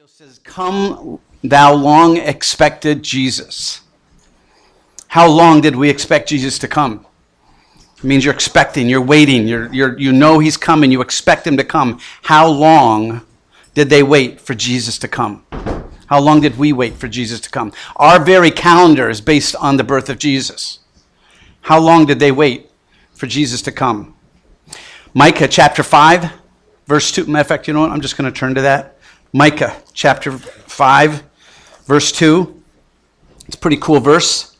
Says, "Come, thou long expected Jesus." How long did we expect Jesus to come? It means you're expecting, you're waiting, you know he's coming, you expect him to come. How long did they wait for Jesus to come? How long did we wait for Jesus to come? Our very calendar is based on the birth of Jesus. How long did they wait for Jesus to come? Micah chapter 5, verse 2. Matter of fact, you know what? I'm just going to turn to that. Micah chapter 5, verse 2. It's a pretty cool verse.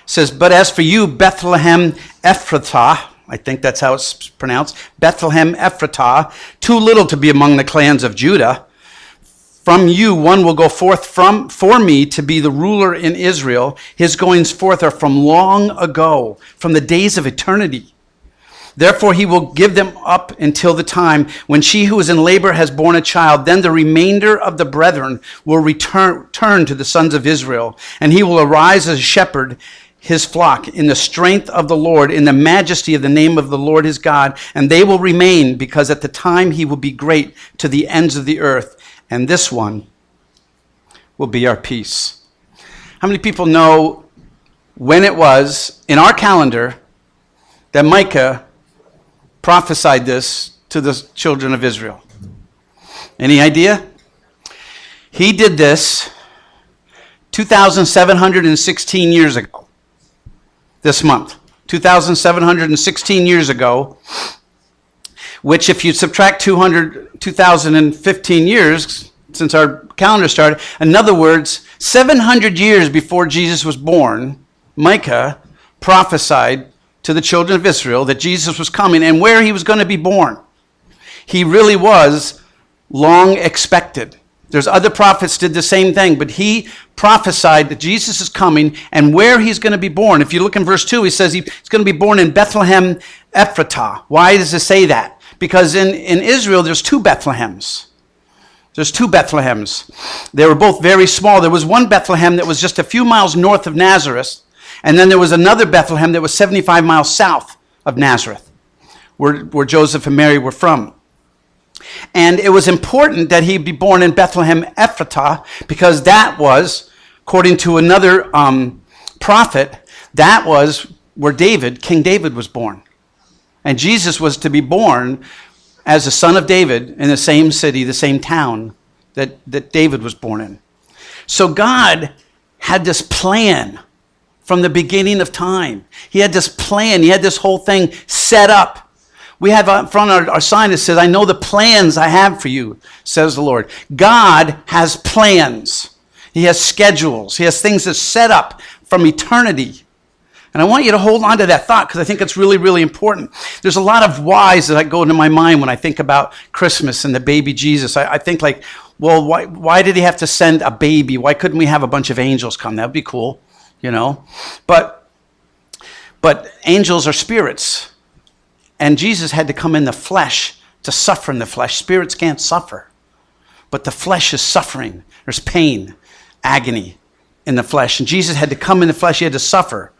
It says, "But as for you, Bethlehem Ephrathah," I think that's how it's pronounced, Bethlehem Ephrathah, too little to be among the clans of Judah. From you one will go forth for me to be the ruler in Israel. His goings forth are from long ago, from the days of eternity. Therefore he will give them up until the time when she who is in labor has borne a child. Then the remainder of the brethren will turn to the sons of Israel, and he will arise as a shepherd his flock in the strength of the Lord, in the majesty of the name of the Lord his God. And they will remain, because at the time he will be great to the ends of the earth. And this one will be our peace. How many people know when it was in our calendar that Micah prophesied this to the children of Israel? Any idea? He did this 2,716 years ago. This month, 2,716 years ago, which if you subtract 2,015 years since our calendar started, in other words, 700 years before Jesus was born, Micah prophesied to the children of Israel that Jesus was coming and where he was going to be born. He really was long expected. There's other prophets did the same thing, but he prophesied that Jesus is coming and where he's going to be born. If you look in verse 2, he says he's going to be born in Bethlehem Ephrathah. Why does it say that? Because in Israel, there's two Bethlehems. There's two Bethlehems. They were both very small. There was one Bethlehem that was just a few miles north of Nazareth, and then there was another Bethlehem that was 75 miles south of Nazareth, where Joseph and Mary were from. And it was important that he be born in Bethlehem Ephrathah because that was, according to another prophet, that was where King David was born. And Jesus was to be born as a son of David in the same city, the same town that David was born in. So God had this plan from the beginning of time. He had this plan. He had this whole thing set up. We have up front our sign that says, "I know the plans I have for you," says the Lord. God has plans. He has schedules. He has things that set up from eternity. And I want you to hold on to that thought because I think it's really, really important. There's a lot of whys that go into my mind when I think about Christmas and the baby Jesus. I think like, well, why did he have to send a baby? Why couldn't we have a bunch of angels come? That would be cool, you know. But angels are spirits. And Jesus had to come in the flesh to suffer in the flesh. Spirits can't suffer. But the flesh is suffering. There's pain, agony in the flesh. And Jesus had to come in the flesh. He had to suffer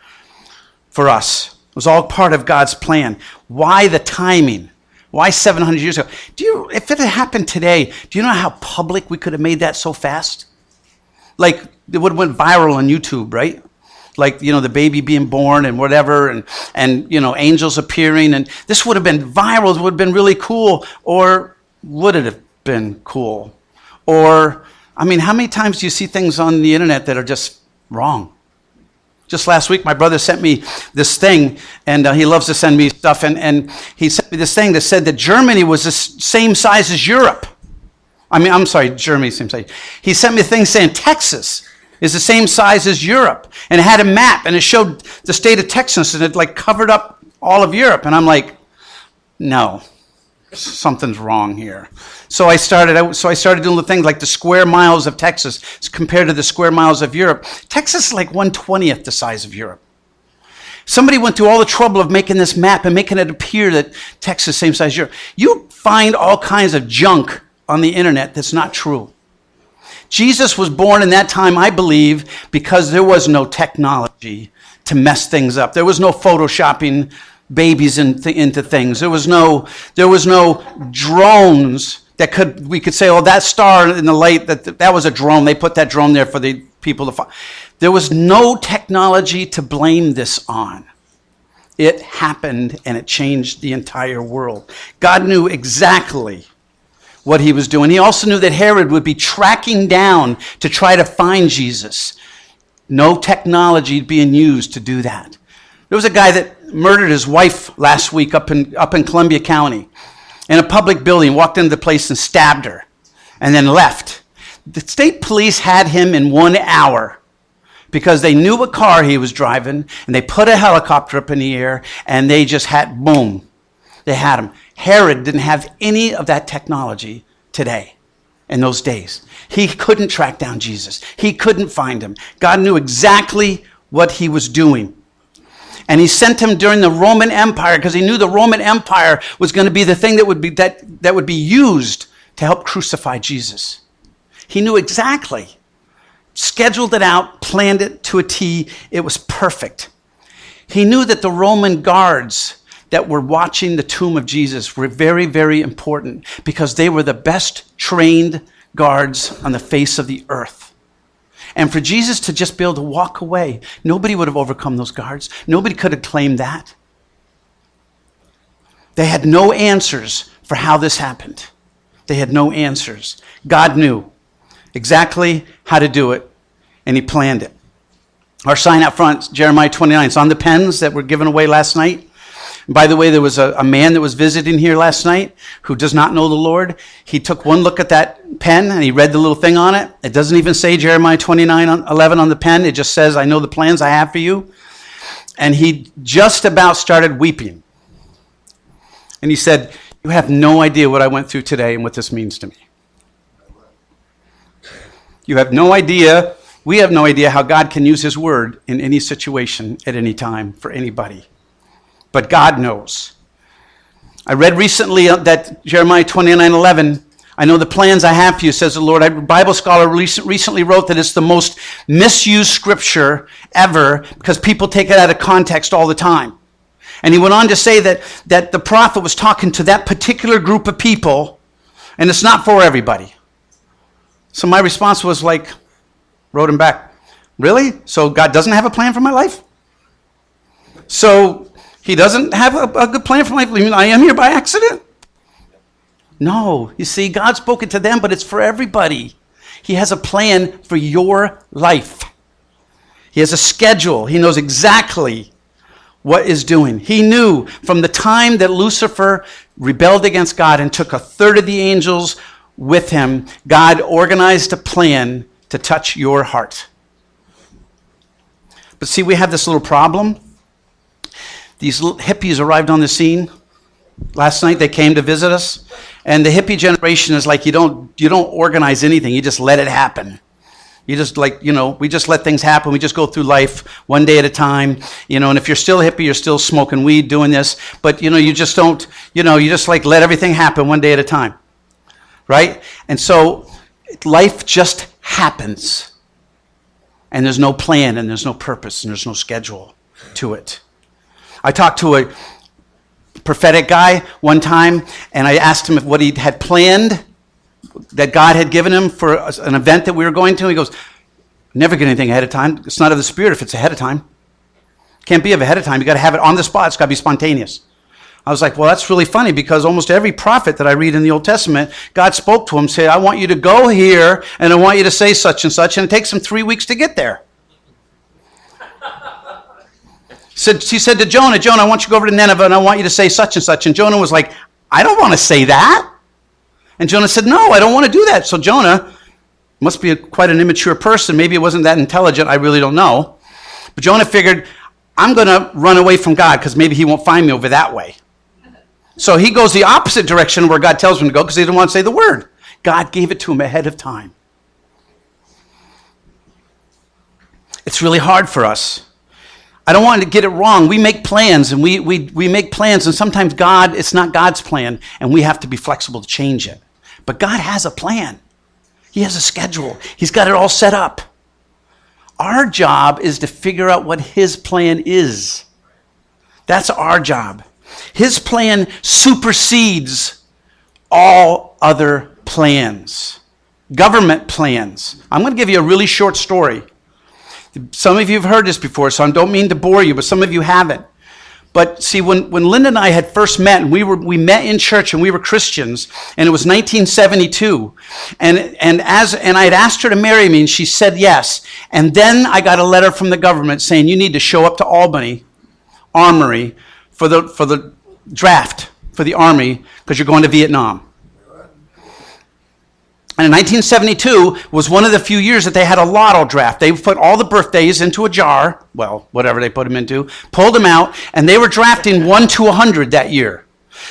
for us. It was all part of God's plan. Why the timing? Why 700 years ago? If it had happened today, do you know how public we could have made that so fast? Like, it would have went viral on YouTube, right? Like, you know, the baby being born and whatever, and you know, angels appearing, and this would have been viral. It would have been really cool. Or would it have been cool? Or, I mean, how many times do you see things on the internet that are just wrong? Just last week, my brother sent me this thing, and he loves to send me stuff, and he sent me this thing that said that Germany was the same size as Europe. I'm sorry, Germany, same size. He sent me a thing saying Texas is the same size as Europe. And it had a map, and it showed the state of Texas, and it like covered up all of Europe. And I'm like, no, something's wrong here. So I started doing the things like the square miles of Texas compared to the square miles of Europe. Texas is like 1/20th the size of Europe. Somebody went through all the trouble of making this map and making it appear that Texas is the same size as Europe. You find all kinds of junk on the internet that's not true. Jesus was born in that time, I believe, because there was no technology to mess things up. There was no photoshopping babies into things. There was no drones we could say, oh, that star in the light, that was a drone. They put that drone there for the people to find. There was no technology to blame this on. It happened, and it changed the entire world. God knew exactly what he was doing. He also knew that Herod would be tracking down to try to find Jesus. No technology being used to do that. There was a guy that murdered his wife last week up in Columbia County in a public building, walked into the place and stabbed her and then left. The state police had him in 1 hour because they knew what car he was driving, and they put a helicopter up in the air, and they just had, boom, they had him. Herod didn't have any of that technology today, in those days. He couldn't track down Jesus. He couldn't find him. God knew exactly what he was doing. And he sent him during the Roman Empire because he knew the Roman Empire was going to be the thing that would be used to help crucify Jesus. He knew exactly. Scheduled it out, planned it to a T. It was perfect. He knew that the Roman guards that were watching the tomb of Jesus were very, very important because they were the best trained guards on the face of the earth. And for Jesus to just be able to walk away, nobody would have overcome those guards. Nobody could have claimed that. They had no answers for how this happened. They had no answers. God knew exactly how to do it, and he planned it. Our sign out front, Jeremiah 29, it's on the pens that were given away last night. By the way, there was a man that was visiting here last night who does not know the Lord. He took one look at that pen and he read the little thing on it. It doesn't even say Jeremiah 29:11 on the pen. It just says, I know the plans I have for you. And he just about started weeping. And he said, you have no idea what I went through today and what this means to me. You have no idea. We have no idea how God can use his word in any situation at any time for anybody. But God knows. I read recently that Jeremiah 29:11, I know the plans I have for you, says the Lord. A Bible scholar recently wrote that it's the most misused scripture ever because people take it out of context all the time. And he went on to say that the prophet was talking to that particular group of people, and it's not for everybody. So my response was wrote him back. Really? So God doesn't have a plan for my life? So he doesn't have a good plan for my life? You mean I am here by accident? No. You see, God spoke it to them, but it's for everybody. He has a plan for your life. He has a schedule. He knows exactly what is doing. He knew from the time that Lucifer rebelled against God and took a third of the angels with him, God organized a plan to touch your heart. But see, we have this little problem. These little hippies arrived on the scene last night. They came to visit us. And the hippie generation is like, you don't organize anything. You just let it happen. You just we just let things happen. We just go through life one day at a time. And if you're still a hippie, you're still smoking weed, doing this. But, you just don't, you just let everything happen one day at a time. Right? And so life just happens. And there's no plan, and there's no purpose, and there's no schedule to it. I talked to a prophetic guy one time, and I asked him what he had planned that God had given him for an event that we were going to. He goes, never get anything ahead of time. It's not of the Spirit if it's ahead of time. Can't be of ahead of time. You got to have it on the spot. It's got to be spontaneous. I was like, well, that's really funny because almost every prophet that I read in the Old Testament, God spoke to him, said, I want you to go here, and I want you to say such and such, and it takes him 3 weeks to get there. He said to Jonah, I want you to go over to Nineveh and I want you to say such and such. And Jonah was like, I don't want to say that. And Jonah said, no, I don't want to do that. So Jonah must be quite an immature person. Maybe it wasn't that intelligent. I really don't know. But Jonah figured, I'm going to run away from God because maybe he won't find me over that way. So he goes the opposite direction where God tells him to go because he didn't want to say the word. God gave it to him ahead of time. It's really hard for us. I don't want to get it wrong. We make plans and we make plans, and sometimes it's not God's plan, and we have to be flexible to change it. But God has a plan. He has a schedule. He's got it all set up. Our job is to figure out what his plan is. That's our job. His plan supersedes all other plans, government plans. I'm going to give you a really short story. Some of you have heard this before, so I don't mean to bore you, but some of you haven't. But see, when Linda and I had first met, and we met in church, and we were Christians, and it was 1972, and I had asked her to marry me, and she said yes. And then I got a letter from the government saying you need to show up to Albany Armory for the draft for the Army because you're going to Vietnam. And in 1972 was one of the few years that they had a lotto draft. They put all the birthdays into a jar, well, whatever they put them into, pulled them out, and they were drafting 1 to 100 that year.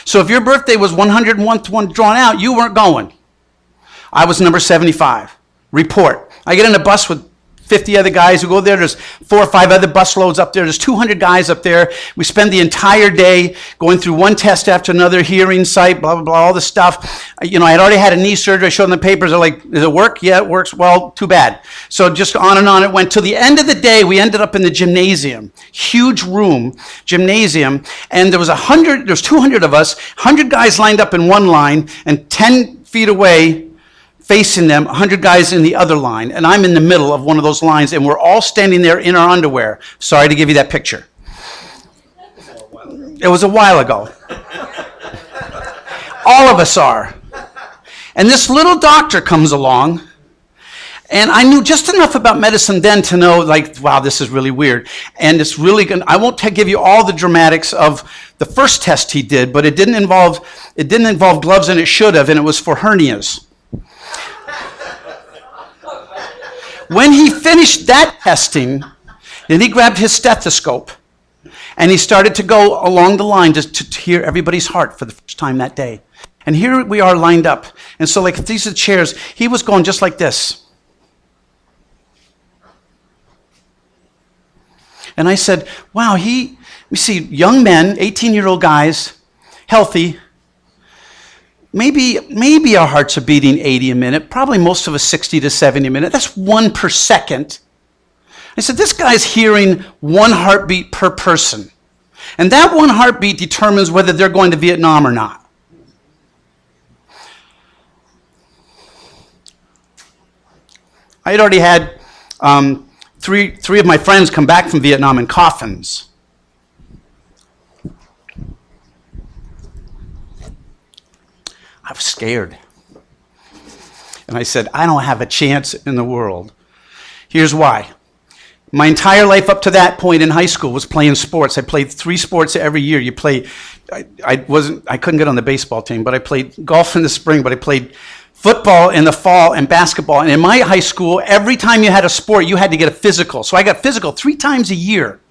So if your birthday was 101th drawn out, you weren't going. I was number 75. Report. I get in a bus with 50 other guys who go there. There's 4 or 5 other bus loads up there. There's 200 guys up there. We spend the entire day going through one test after another, hearing, sight, blah, blah, blah, all this stuff. I had already had a knee surgery. I showed them the papers. They're like, does it work? Yeah, it works. Well, too bad. So just on and on it went. Till the end of the day, we ended up in the gymnasium. Huge room, gymnasium. And there's 200 of us, 100 guys lined up in one line, and 10 feet away, facing them, 100 guys in the other line, and I'm in the middle of one of those lines, and we're all standing there in our underwear. Sorry to give you that picture. It was a while ago. All of us are. And this little doctor comes along, and I knew just enough about medicine then to know, like, wow, this is really weird. And it's really good. I won't give you all the dramatics of the first test he did, but it didn't involve gloves, and it should have, and it was for hernias. When he finished that testing, then he grabbed his stethoscope and he started to go along the line just to hear everybody's heart for the first time that day. And here we are lined up. And so like these are the chairs, he was going just like this. And I said, wow, we see young men, 18-year-old guys, healthy. Maybe our hearts are beating 80 a minute, probably most of us 60 to 70 a minute. That's 1 per second. I said, this guy's hearing 1 heartbeat per person. And that 1 heartbeat determines whether they're going to Vietnam or not. I had already had three of my friends come back from Vietnam in coffins. I was scared. And I said, I don't have a chance in the world. Here's why. My entire life up to that point in high school was playing sports. I played 3 sports every year. I couldn't get on the baseball team, but I played golf in the spring, but I played football in the fall and basketball. And in my high school, every time you had a sport, you had to get a physical. So I got physical 3 times a year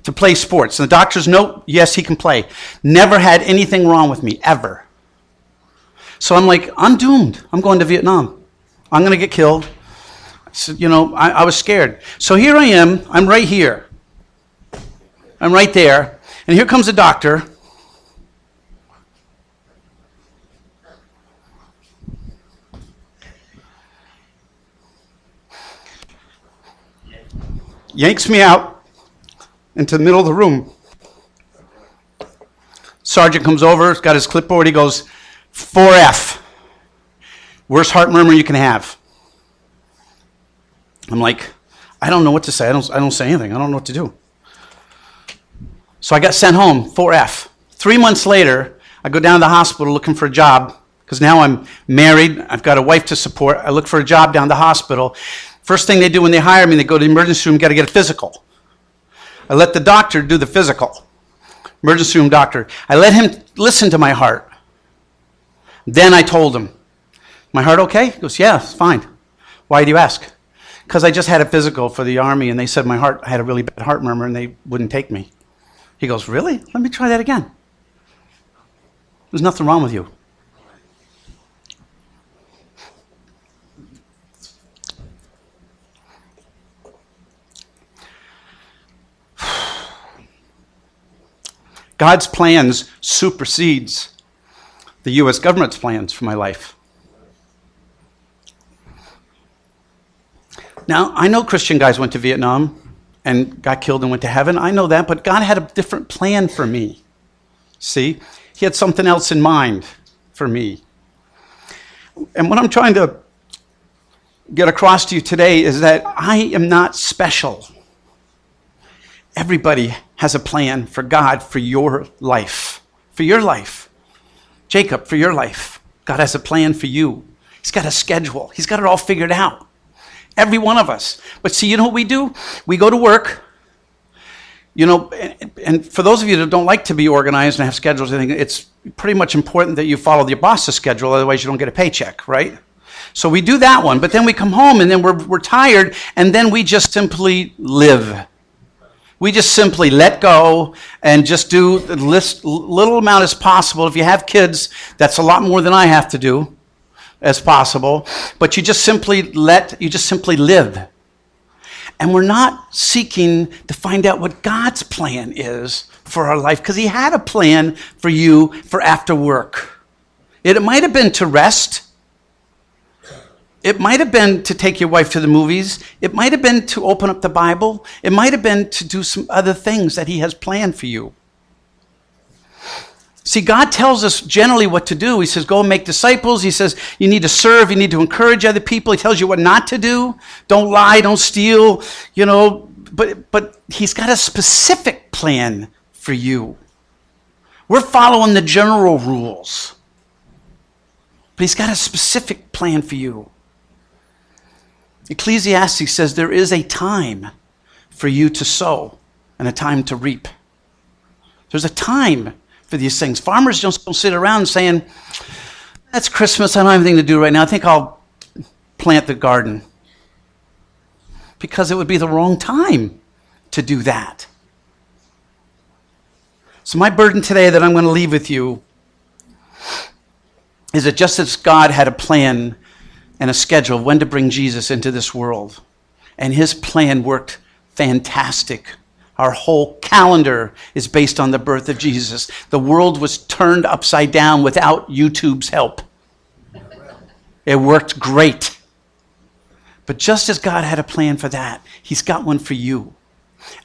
to play sports. And the doctors, note, yes, he can play. Never had anything wrong with me, ever. So I'm like, I'm doomed. I'm going to Vietnam. I'm going to get killed. So, I was scared. So here I am. I'm right here. I'm right there. And here comes the doctor. Yanks me out into the middle of the room. Sergeant comes over, got his clipboard. He goes, 4F, worst heart murmur you can have. I'm like, I don't know what to say. I don't say anything. I don't know what to do. So I got sent home, 4F. 3 months later, I go down to the hospital looking for a job because now I'm married. I've got a wife to support. I look for a job down the hospital. First thing they do when they hire me, they go to the emergency room, got to get a physical. I let the doctor do the physical, emergency room doctor. I let him listen to my heart. Then I told him, my heart okay? He goes, yeah, it's fine. Why do you ask? Because I just had a physical for the Army, and they said my heart had a really bad heart murmur, and they wouldn't take me. He goes, really? Let me try that again. There's nothing wrong with you. God's plans supersedes the U.S. government's plans for my life. Now, I know Christian guys went to Vietnam and got killed and went to heaven. I know that, but God had a different plan for me. See? He had something else in mind for me. And what I'm trying to get across to you today is that I am not special. Everybody has a plan for God for your life. For your life. Jacob, for your life. God has a plan for you. He's got a schedule. He's got it all figured out. Every one of us. But see, you know what we do? We go to work. You know, and for those of you that don't like to be organized and have schedules, I think it's pretty much important that you follow your boss's schedule, otherwise you don't get a paycheck, right? So we do that one, but then we come home and then we're tired, and then we just simply live. We just simply let go and just do the little amount as possible. If you have kids, that's a lot more than I have to do as possible. But you just simply live. And we're not seeking to find out what God's plan is for our life, because he had a plan for you for after work. It might have been to rest. It might have been to take your wife to the movies. It might have been to open up the Bible. It might have been to do some other things that he has planned for you. See, God tells us generally what to do. He says, go and make disciples. He says, you need to serve. You need to encourage other people. He tells you what not to do. Don't lie. Don't steal. You know, but he's got a specific plan for you. We're following the general rules. But he's got a specific plan for you. Ecclesiastes says there is a time for you to sow and a time to reap. There's a time for these things. Farmers don't sit around saying, that's Christmas, I don't have anything to do right now. I think I'll plant the garden. Because it would be the wrong time to do that. So my burden today that I'm going to leave with you is that just as God had a plan and a schedule of when to bring Jesus into this world, and his plan worked fantastic. Our whole calendar is based on the birth of Jesus. The world was turned upside down without YouTube's help. It worked great. But just as God had a plan for that, he's got one for you.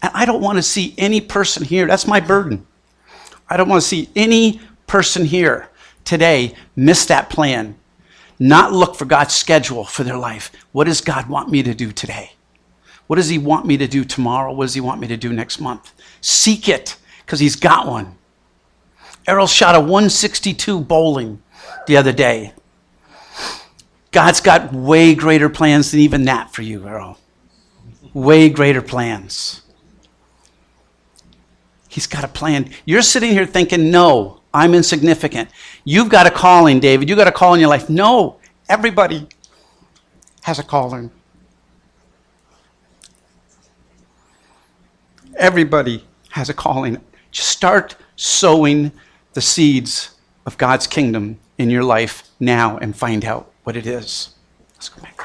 And I don't want to see any person here, that's my burden. I don't want to see any person here today miss that plan. Not look for God's schedule for their life. What does God want me to do today? What does he want me to do tomorrow? What does he want me to do next month? Seek it, because he's got one. Errol shot a 162 bowling the other day. God's got way greater plans than even that for you, Errol. Way greater plans. He's got a plan. You're sitting here thinking, no, I'm insignificant. You've got a calling, David. You've got a call in your life. No, everybody has a calling. Everybody has a calling. Just start sowing the seeds of God's kingdom in your life now and find out what it is. Let's go back.